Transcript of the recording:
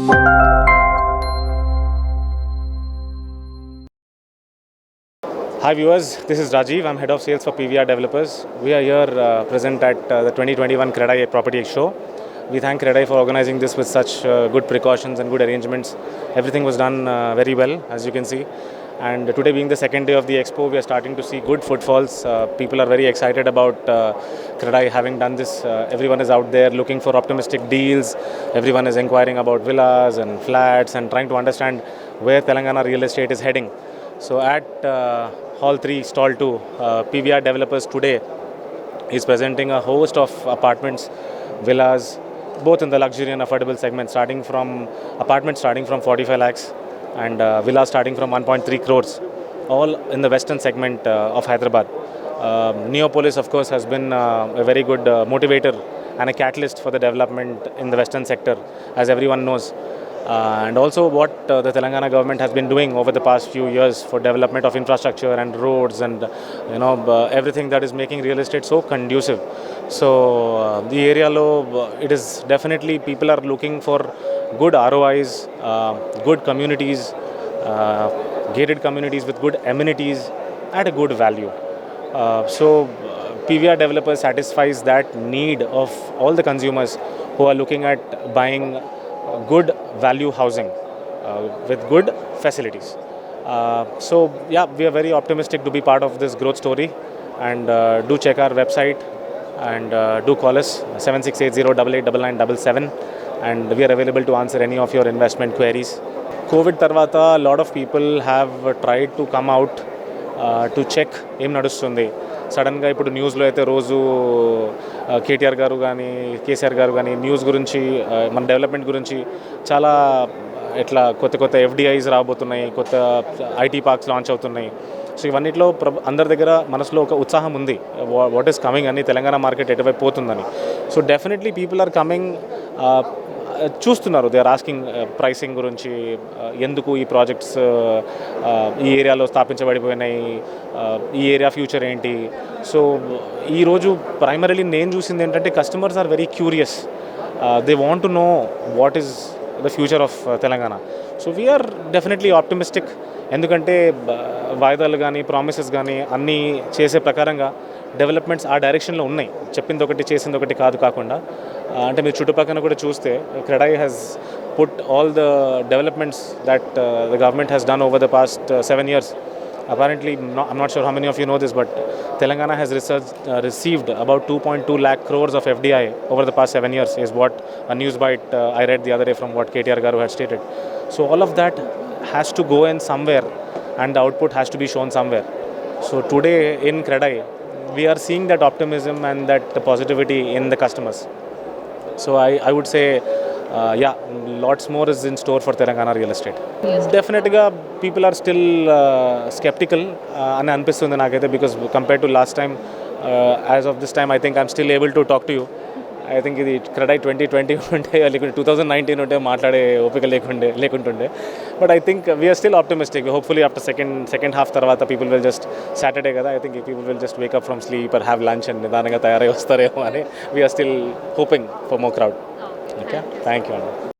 Hi viewers, this is Rajiv. I'm head of sales for PVR Developers. We are here present at the 2021 Credai Property Show. We thank Credai for organizing this with such good precautions and good arrangements. Everything was done very well, as you can see. And today being the second day of the expo, we are starting to see good footfalls. People are very excited about Credai having done this. Everyone is out there looking for optimistic deals. Everyone is inquiring about villas and flats and trying to understand where Telangana real estate is heading. So at Hall 3, Stall 2, PVR Developers today is presenting a host of apartments, villas, both in the luxury and affordable segment, starting from apartments starting from 45 lakhs and villas starting from 1.3 crores, all in the western segment of Hyderabad. Neopolis, of course, has been a very good motivator and a catalyst for the development in the western sector, as everyone knows. And also what the Telangana government has been doing over the past few years for development of infrastructure and roads and everything that is making real estate so conducive. So the area low, it is definitely people are looking for good ROIs, good communities, gated communities with good amenities at a good value. So PVR Developer satisfies that need of all the consumers who are looking at buying good value housing with good facilities. So yeah, we are very optimistic to be part of this growth story, and do check our website and do call us 7680889977, and we are available to answer any of your investment queries. COVID tarvata, a lot of people have tried to come out to check ఏం నడుస్తుంది. సడన్గా ఇప్పుడు న్యూస్లో అయితే రోజు కేటీఆర్ గారు కానీ కేసీఆర్ గారు కానీ న్యూస్ గురించి మన డెవలప్మెంట్ గురించి చాలా ఇట్లా కొత్త ఎఫ్డిఐస్ రాబోతున్నాయి, కొత్త ఐటీ పార్క్స్ లాంచ్ అవుతున్నాయి. సో ఇవన్నిట్లో అందరి దగ్గర మనసులో ఒక ఉత్సాహం ఉంది, వాట్ ఈస్ కమింగ్ అని, తెలంగాణ మార్కెట్ ఎటువైపు పోతుందని. So definitely people are coming, చూస్తున్నారు, దే ఆర్ ఆస్కింగ్ ప్రైసింగ్ గురించి, ఎందుకు ఈ ప్రాజెక్ట్స్ ఈ ఏరియాలో స్థాపించబడిపోయినాయి, ఈ ఏరియా ఫ్యూచర్ ఏంటి. సో ఈరోజు ప్రైమరీలీ నేను చూసింది ఏంటంటే customers are very curious, they want to know what is the future of Telangana. So we are definitely optimistic, ఎందుకంటే వాయిదాలు కానీ ప్రామిసెస్ కానీ అన్నీ చేసే ప్రకారంగా డెవలప్మెంట్స్ ఆ డైరెక్షన్లో ఉన్నాయి. చెప్పింది ఒకటి చేసింది ఒకటి కాకుండా, అంటే మీరు చుట్టుపక్కల కూడా చూస్తే CREDAI has put all the developments that the government has done over the past 7 years. Apparently, I'm not sure how many of you know this, but Telangana has received about 2.2 lakh crores of FDI over the past 7 years, is what a news bite I read the other day from what KTR Garu had stated. So all of that has to go in somewhere, and the output has to be shown somewhere. So today in Credai, we are seeing that optimism and that positivity in the customers. So I would say, yeah, lots more is in store for Telangana real estate. Definitely, people are still skeptical అని అనిపిస్తుంది నాకైతే, because compared to last time, as of this time, I think I'm still able to talk to you. I think ఇది క్రెడై 2020 ఉంటే, లేకుంటే 2019 ఉంటే మాట్లాడే ఓపిక లేకుంటుండే. But I think we're still optimistic. Hopefully after second half తర్వాత పీపుల్ విల్ జస్ట్, సాటర్డే కదా, I think people will just wake up from sleep or have lunch and నిదానంగా తయారై వస్తారేమో అని we're still hoping for more crowd. Okay, thank you అండి.